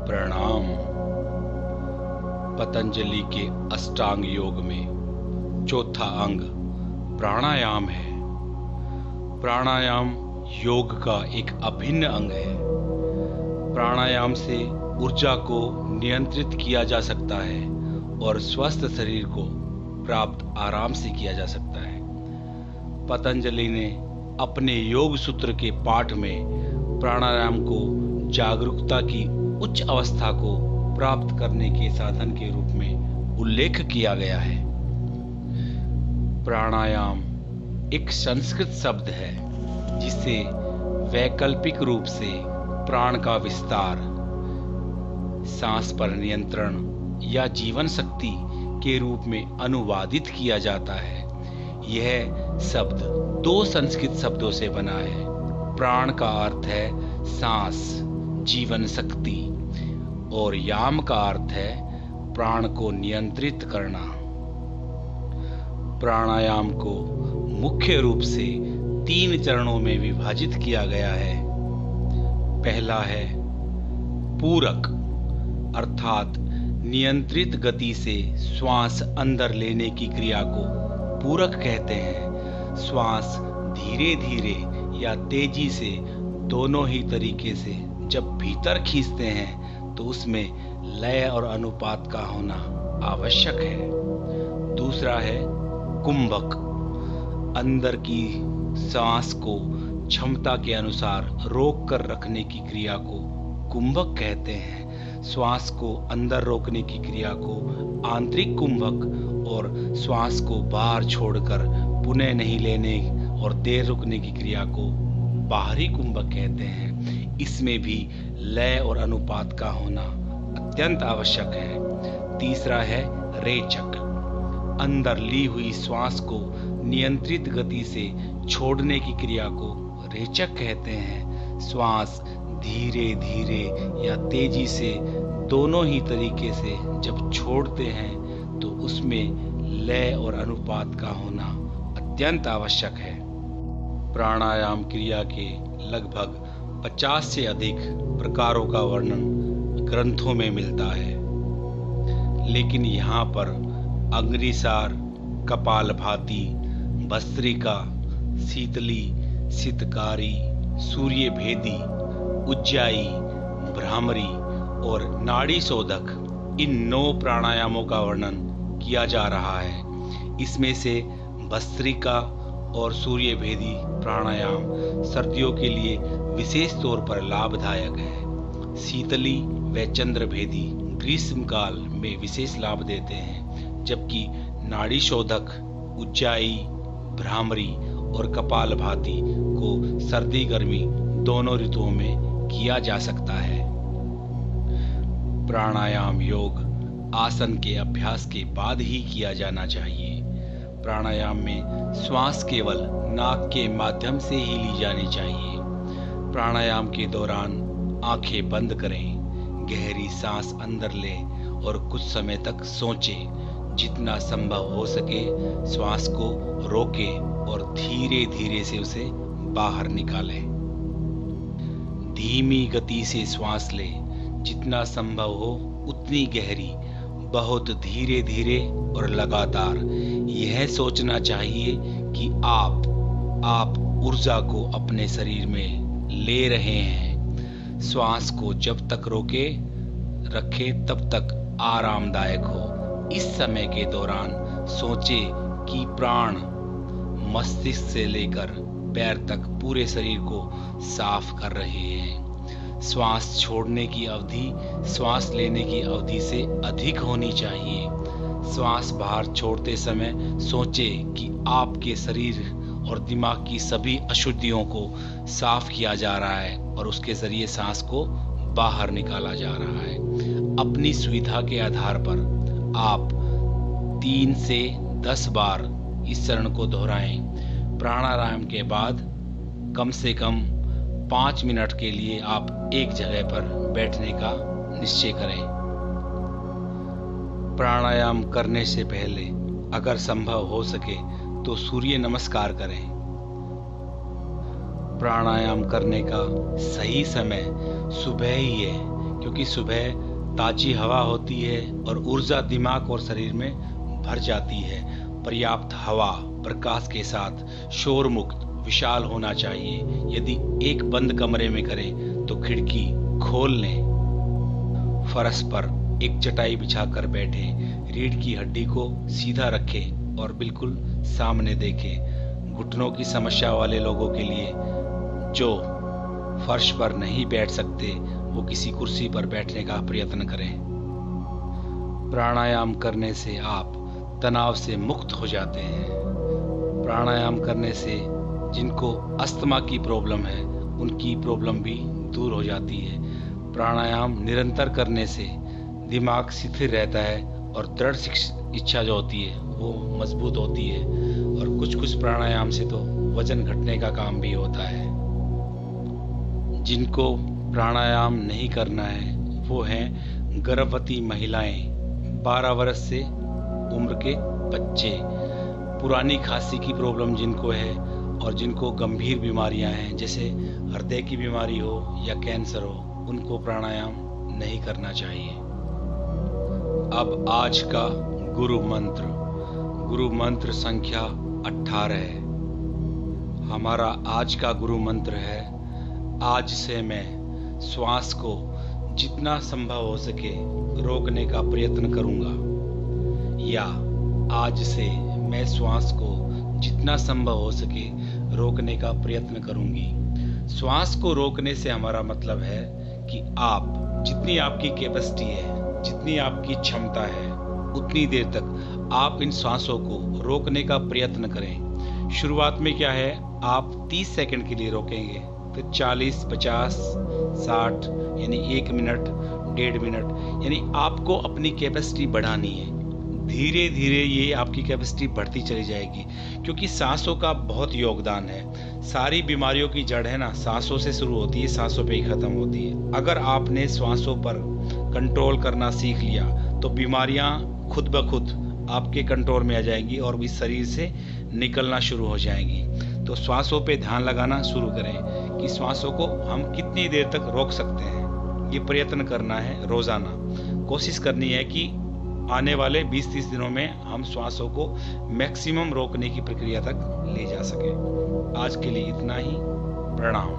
प्रणाम। पतंजलि के अष्टांग योग में चौथा अंग प्राणायाम है। प्राणायाम योग का एक अभिन्न अंग है। प्राणायाम से ऊर्जा को नियंत्रित किया जा सकता है और स्वस्थ शरीर को प्राप्त आराम से किया जा सकता है। पतंजलि ने अपने योग सूत्र के पाठ में प्राणायाम को जागरूकता की उच्च अवस्था को प्राप्त करने के साधन के रूप में उल्लेख किया गया है। प्राणायाम एक संस्कृत शब्द है जिसे वैकल्पिक रूप से प्राण का विस्तार, सांस पर नियंत्रण या जीवन शक्ति के रूप में अनुवादित किया जाता है। यह शब्द दो संस्कृत शब्दों से बना है। प्राण का अर्थ है सांस, जीवन शक्ति, और याम का अर्थ है प्राण को नियंत्रित करना। प्राणायाम को मुख्य रूप से 3 चरणों में विभाजित किया गया है। पहला है पूरक, अर्थात नियंत्रित गति से श्वास अंदर लेने की क्रिया को पूरक कहते हैं। श्वास धीरे धीरे या तेजी से, दोनों ही तरीके से जब भीतर खींचते हैं तो उसमें लय और अनुपात का होना आवश्यक है। दूसरा है कुंभक, अंदर की सांस को क्षमता के अनुसार रोक कर रखने की क्रिया को कुंभक कहते हैं। श्वास को अंदर रोकने की क्रिया को आंतरिक कुंभक और श्वास को बाहर छोड़कर पुनः नहीं लेने और देर रुकने की क्रिया को बाहरी कुंभक कहते हैं। इसमें भी लय और अनुपात का होना अत्यंत आवश्यक है। तीसरा है रेचक, अंदर ली हुई श्वास को नियंत्रित गति से छोड़ने की क्रिया को रेचक कहते हैं। श्वास धीरे धीरे या तेजी से, दोनों ही तरीके से जब छोड़ते हैं तो उसमें लय और अनुपात का होना अत्यंत आवश्यक है। प्राणायाम क्रिया के लगभग 50 से अधिक प्रकारों का वर्णन ग्रंथों में मिलता है, लेकिन यहाँ पर अग्निसार, कपालभाति, भस्त्रिका, शीतली, शीतकारी, सूर्यभेदी, उज्जाई, भ्रामरी और नाड़ी शोधक, इन 9 प्राणायामों का वर्णन किया जा रहा है। इसमें से भस्त्रिका और सूर्यभेदी प्राणायाम सर्दियों के लिए विशेष तौर पर लाभदायक है। शीतली व चंद्रभेदी ग्रीष्म काल में विशेष लाभ देते हैं, जबकि नाड़ी शोधक, उज्जाई, भ्रामरी और कपालभाति को सर्दी गर्मी दोनों ऋतुओं में किया जा सकता है। प्राणायाम योग आसन के अभ्यास के बाद ही किया जाना चाहिए। प्राणायाम में श्वास केवल नाक के माध्यम से ही ली जानी चाहिए। प्राणायाम के दौरान आंखें बंद करें, गहरी सांस अंदर लें और कुछ समय तक सोचें। जितना संभव हो सके श्वास को रोकें और धीरे धीरे से उसे बाहर निकालें। धीमी गति से श्वास लें, जितना संभव हो उतनी गहरी, बहुत धीरे धीरे और लगातार। यह सोचना चाहिए कि आप ऊर्जा को अपने शरीर में ले रहे हैं। श्वास को जब तक रखें तब तक आरामदायक हो। इस समय के दौरान सोचें कि प्राण मस्तिष्क से लेकर पैर तक पूरे शरीर को साफ कर रहे हैं। श्वास छोड़ने की अवधि श्वास लेने की अवधि से अधिक होनी चाहिए। श्वास बाहर छोड़ते समय सोचें कि आपके शरीर और दिमाग की सभी अशुद्धियों को साफ किया जा रहा है और उसके जरिए सांस को बाहर निकाला जा रहा है। अपनी सुविधा के आधार पर आप 3 से 10 बार इस चरण को दोहराएं। प्राणायाम के बाद कम से कम 5 मिनट के लिए आप एक जगह पर बैठने का निश्चय करें। प्राणायाम करने से पहले अगर संभव हो सके तो सूर्य नमस्कार करें। प्राणायाम करने का सही समय सुबह ही है, क्योंकि सुबह ताजी हवा होती है और ऊर्जा दिमाग और शरीर में भर जाती है। पर्याप्त हवा प्रकाश के साथ शोर मुक्त विशाल होना चाहिए। यदि एक बंद कमरे में करें तो खिड़की खोल लें। फर्श पर एक चटाई बिछाकर बैठे, रीढ़ की हड्डी को सीधा रखें और बिल्कुल सामने देखें। घुटनों की समस्या वाले लोगों के लिए जो फर्श पर नहीं बैठ सकते वो किसी कुर्सी पर बैठने का प्रयत्न करें। प्राणायाम करने से आप तनाव से मुक्त हो जाते हैं। प्राणायाम करने से जिनको अस्थमा की प्रॉब्लम है उनकी प्रॉब्लम भी दूर हो जाती है। प्राणायाम निरंतर करने से दिमाग स्थिर रहता है और दृढ़ इच्छा जो होती है वो मजबूत होती है। और कुछ प्राणायाम से तो वजन घटने का काम भी होता है। जिनको प्राणायाम नहीं करना है वो हैं गर्भवती महिलाएं, 12 वर्ष से उम्र के बच्चे, पुरानी खांसी की प्रॉब्लम जिनको है और जिनको गंभीर बीमारियां हैं जैसे हृदय की बीमारी हो या कैंसर हो, उनको प्राणायाम नहीं करना चाहिए। अब आज का गुरु मंत्र संख्या 18 है। हमारा आज का गुरु मंत्र है, आज से मैं श्वास को जितना संभव हो सके रोकने का प्रयत्न करूंगा, या आज से मैं श्वास को जितना संभव हो सके रोकने का प्रयत्न करूंगी। श्वास को रोकने से हमारा मतलब है कि आप जितनी आपकी कैपेसिटी है, जितनी आपकी क्षमता है, उतनी देर तक आप इन सांसों को रोकने का प्रयत्न करें। शुरुआत में क्या है, आप 30 सेकंड के लिए रोकेंगे, फिर 40, 50, 60 यानी 1 मिनट, 1.5 मिनट, यानी आपको अपनी कैपेसिटी बढ़ानी है। धीरे धीरे ये आपकी कैपेसिटी बढ़ती चली जाएगी, क्योंकि सांसों का बहुत योगदान है। सारी बीमारियों की जड़ है ना सांसों से शुरू होती है, सांसों पे ही खत्म होती है। अगर आपने सांसों पर कंट्रोल करना सीख लिया तो बीमारियां खुद ब खुद आपके कंट्रोल में आ जाएंगी और भी शरीर से निकलना शुरू हो जाएंगी। तो श्वासों पे ध्यान लगाना शुरू करें कि श्वासों को हम कितनी देर तक रोक सकते हैं। ये प्रयत्न करना है रोजाना। कोशिश करनी है कि आने वाले 20-30 दिनों में हम श्वासों को मैक्सिमम रोकने की प्रक्रिया तक ले जा सकें। आज के लिए इतना ही। प्रणाम।